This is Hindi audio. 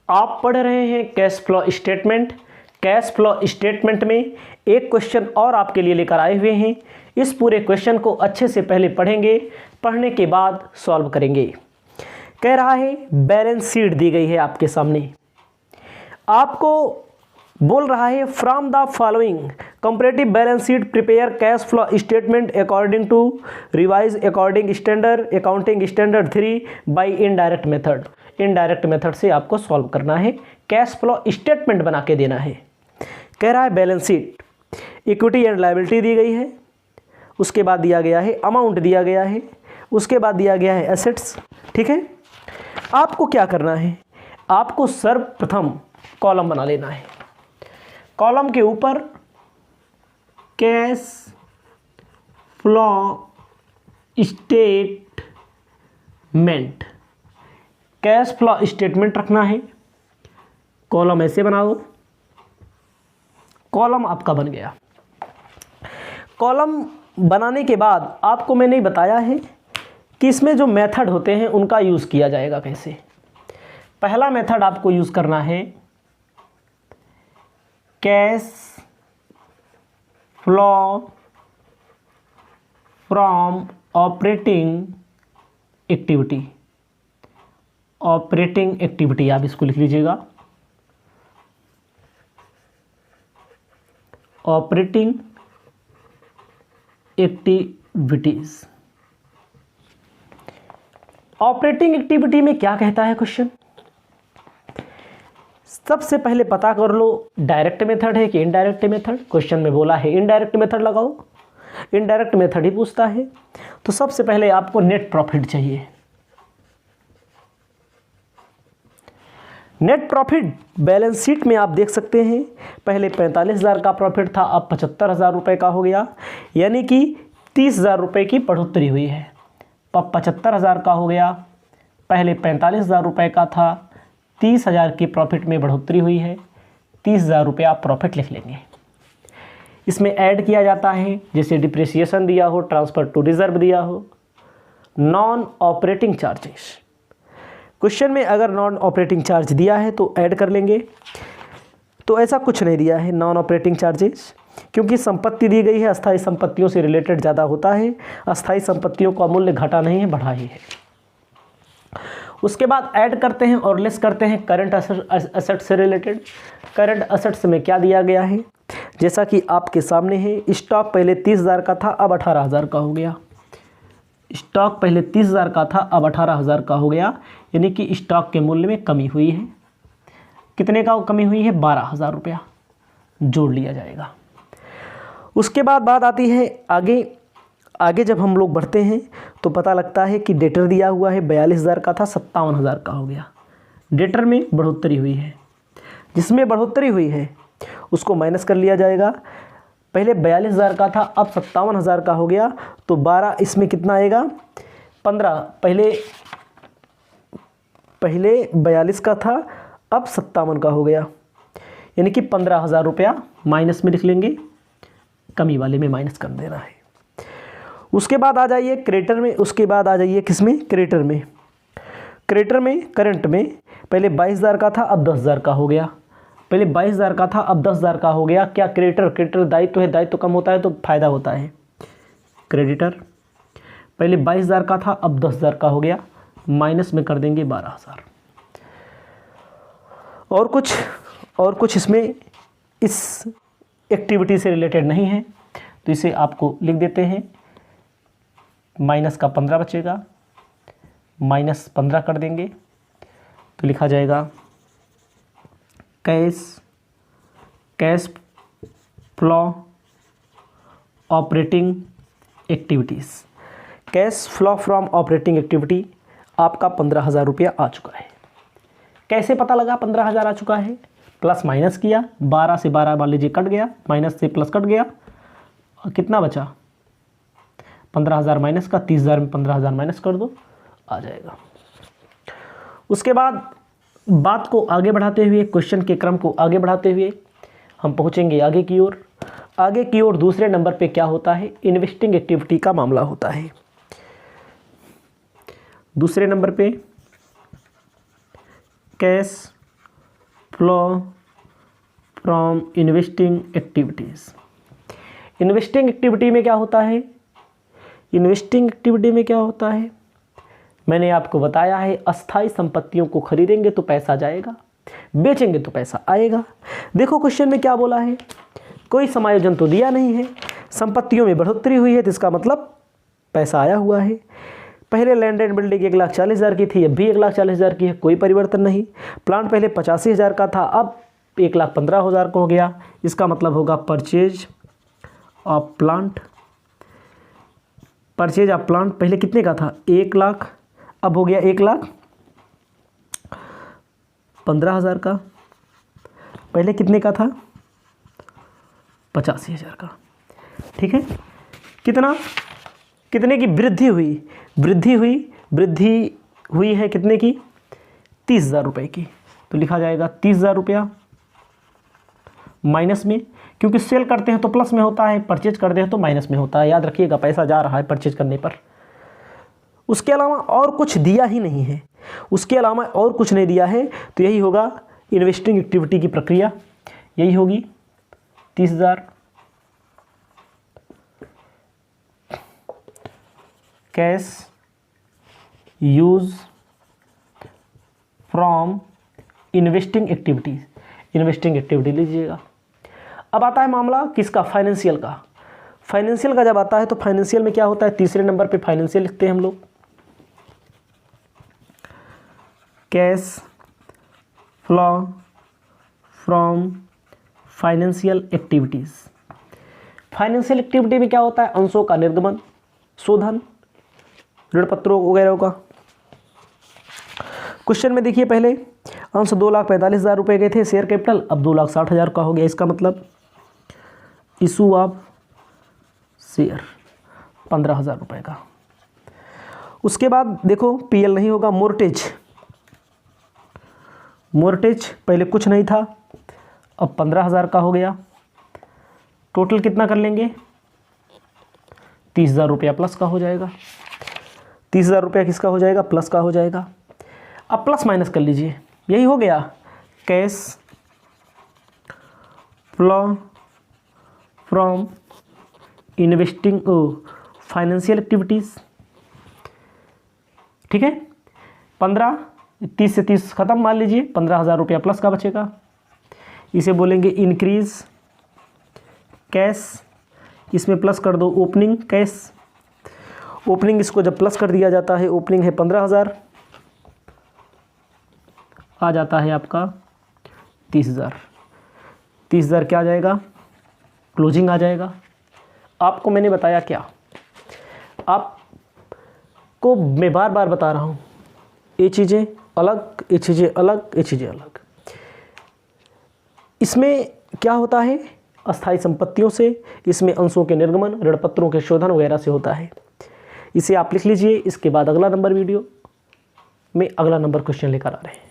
आप पढ़ रहे हैं cash flow statement. Cash flow statement में एक क्वेश्चन और आपके लिए लेकर आए हुए हैं। इस पूरे क्वेश्चन को अच्छे से पहले पढ़ेंगे, पढ़ने के बाद सॉल्व करेंगे। कह रहा है बैलेंस शीट दी गई है आपके सामने, आपको बोल रहा है from the following comparative balance sheet prepare cash flow statement according to revise according standard accounting standard 3 by indirect method. Indirect method से आपको सॉल्व करना है, कैश फ्लो स्टेटमेंट बना के देना है। कह रहा है balance sheet, equity and liability दी गई है, उसके बाद दिया गया है अमाउंट दिया गया है, उसके बाद दिया गया है एसेट्स। ठीक है, आपको क्या करना है, आपको सर्वप्रथम कॉलम बना लेना है। कॉलम के ऊपर cash flow statement, cash flow statement रखना है। कॉलम ऐसे बनाओ, कॉलम आपका बन गया। कॉलम बनाने के बाद आपको मैंने बताया है कि इसमें जो मेथड होते हैं उनका यूज़ किया जाएगा कैसे। पहला मेथड आपको यूज़ करना है cash flow from operating activity. Operating activity आप इसको लिख लीजिएगा, ऑपरेटिंग एक्टिविटीज। ऑपरेटिंग एक्टिविटी में क्या कहता है क्वेश्चन, सबसे पहले पता कर लो डायरेक्ट मेथड है कि इनडायरेक्ट मेथड। क्वेश्चन में बोला है इनडायरेक्ट मेथड लगाओ, इनडायरेक्ट मेथड ही पूछता है। तो सबसे पहले आपको नेट प्रॉफिट चाहिए। नेट प्रॉफिट बैलेंस शीट में आप देख सकते हैं, पहले 45,000 का प्रॉफिट था, अब 75,000 रुपये का हो गया, यानी कि 30,000 रुपये की बढ़ोतरी हुई है। अब 75,000 का हो गया, पहले 45,000 रुपये का था, 30,000 की प्रॉफिट में बढ़ोतरी हुई है, 30,000 रुपये आप प्रॉफिट लिख लेंगे। इसमें ऐड किया जाता है जैसे डिप्रिसिएशन दिया हो, ट्रांसफ़र टू रिजर्व दिया हो, नॉन ऑपरेटिंग चार्जेस। क्वेश्चन में अगर नॉन ऑपरेटिंग चार्ज दिया है तो ऐड कर लेंगे, तो ऐसा कुछ नहीं दिया है नॉन ऑपरेटिंग चार्जेस, क्योंकि संपत्ति दी गई है, अस्थायी संपत्तियों से रिलेटेड ज़्यादा होता है। अस्थायी संपत्तियों का मूल्य घटा नहीं है, बढ़ा ही है। उसके बाद ऐड करते हैं और लेस करते हैं करंट असेट से रिलेटेड। करंट असेट्स में क्या दिया गया है, जैसा कि आपके सामने है, स्टॉक पहले 30,000 का था, अब 18,000 का हो गया। स्टॉक पहले 30,000 का था, अब 18,000 का हो गया, यानी कि स्टॉक के मूल्य में कमी हुई है। कितने का कमी हुई है, 12,000 रुपया जोड़ लिया जाएगा। उसके बाद बात आती है आगे जब हम लोग बढ़ते हैं तो पता लगता है कि डेटर दिया हुआ है 42,000 का था, 57,000 का हो गया। डेटर में बढ़ोतरी हुई है, जिसमें बढ़ोतरी हुई है उसको माइनस कर लिया जाएगा। पहले 42,000 का था, अब 57,000 का हो गया, तो 12 इसमें कितना आएगा, 15। पहले 42 का था, अब 57 का हो गया, यानी कि 15,000 रुपया माइनस में लिख लेंगे, कमी वाले में माइनस कर देना है। उसके बाद आ जाइए क्रेडिटर में, उसके बाद आ जाइए किसमें, क्रेडिटर में। क्रेडिटर में करंट में पहले 22,000 का था, अब 10,000 का हो गया। पहले 22,000 का था, अब 10,000 का हो गया। क्या क्रेडिटर दायित्व है, दायित्व कम होता है तो फायदा होता है। क्रेडिटर पहले 22,000 का था, अब 10,000 का हो गया, माइनस में कर देंगे 12,000। और कुछ इसमें इस एक्टिविटी से रिलेटेड नहीं है, तो इसे आपको लिख देते हैं। माइनस का 15 बचेगा, माइनस 15 कर देंगे तो लिखा जाएगा cash flow operating activities. Cash flow from operating activity आपका 15,000 रुपया आ चुका है। कैसे पता लगा 15,000 आ चुका है, प्लस माइनस किया, 12 से 12 मान लीजिए कट गया, माइनस से प्लस कट गया, और कितना बचा, 15,000 माइनस का, 30,000 में 15,000 माइनस कर दो, आ जाएगा। उसके बाद बात को आगे बढ़ाते हुए, क्वेश्चन के क्रम को आगे बढ़ाते हुए हम पहुंचेंगे आगे की ओर। आगे की ओर दूसरे नंबर पे क्या होता है, इन्वेस्टिंग एक्टिविटी का मामला होता है। दूसरे नंबर पे cash flow from investing activities. Investing activity में क्या होता है? इन्वेस्टिंग एक्टिविटी में क्या होता है? मैंने आपको बताया है, अस्थायी संपत्तियों को खरीदेंगे तो पैसा जाएगा, बेचेंगे तो पैसा आएगा। देखो क्वेश्चन में क्या बोला है, कोई समायोजन तो दिया नहीं है, संपत्तियों में बढ़ोतरी हुई है तो इसका मतलब पैसा आया हुआ है। पहले लैंड एंड बिल्डिंग 1,40,000 की थी, अब भी 1,40,000 की है, कोई परिवर्तन नहीं। प्लांट पहले 85,000 का था, अब 1,15,000 का हो गया, इसका मतलब होगा purchase of plant. Purchase of plant पहले कितने का था? 1 लाख, अब हो गया 1,15,000 का। पहले कितने का था? 85,000 का। ठीक है, कितने की वृद्धि हुई? वृद्धि हुई है कितने की? 30,000 रुपये की। तो लिखा जाएगा 30,000 रुपया माइनस में, क्योंकि सेल करते हैं तो प्लस में होता है, परचेज करते हैं तो माइनस में होता है। याद रखिएगा, पैसा जा रहा है परचेज करने पर। उसके अलावा और कुछ दिया ही नहीं है, उसके अलावा और कुछ नहीं दिया है, तो यही होगा इन्वेस्टिंग एक्टिविटी की प्रक्रिया, यही होगी 30,000 cash use from investing activities. Investing activity लीजिएगा। अब आता है मामला किसका? फाइनेंशियल का। फाइनेंशियल का जब आता है तो फाइनेंशियल में क्या होता है? तीसरे नंबर पे फाइनेंशियल लिखते हैं हम लोग, cash flow from financial activities. Financial activity में क्या होता है? अंशों का निर्गमन, शोधन, ऋण पत्रों वगैरह का। क्वेश्चन में देखिए, पहले अंश 2,45,000 रुपये के थे शेयर कैपिटल, अब 2,60,000 का हो गया। इसका मतलब इशू ऑफ शेयर 15,000 रुपये का। उसके बाद देखो पीएल नहीं होगा, मोर्टेज पहले कुछ नहीं था, अब 15,000 का हो गया। टोटल कितना कर लेंगे? 30,000 रुपया प्लस का हो जाएगा। 30,000 रुपया किसका हो जाएगा? प्लस का हो जाएगा। अब प्लस माइनस कर लीजिए, यही हो गया cash flow from investing financial activities. ठीक है, 30 से 30 खत्म, मान लीजिए 15,000 रुपया प्लस का बचेगा। इसे बोलेंगे इंक्रीज कैश, इसमें प्लस कर दो ओपनिंग कैश। ओपनिंग इसको जब प्लस कर दिया जाता है, ओपनिंग है 15,000, आ जाता है आपका 30,000। 30,000 क्या आ जाएगा? क्लोजिंग आ जाएगा। आपको मैंने बताया क्या, आपको मैं बार बार बता रहा हूँ, ये चीज़ें अलग, ये चीज़ें अलग, ये चीज़ें अलग। इसमें क्या होता है? अस्थायी संपत्तियों से, इसमें अंशों के निर्गमन, ऋण पत्रों के शोधन वगैरह से होता है। इसे आप लिख लीजिए। इसके बाद अगला नंबर वीडियो में अगला नंबर क्वेश्चन लेकर आ रहे हैं।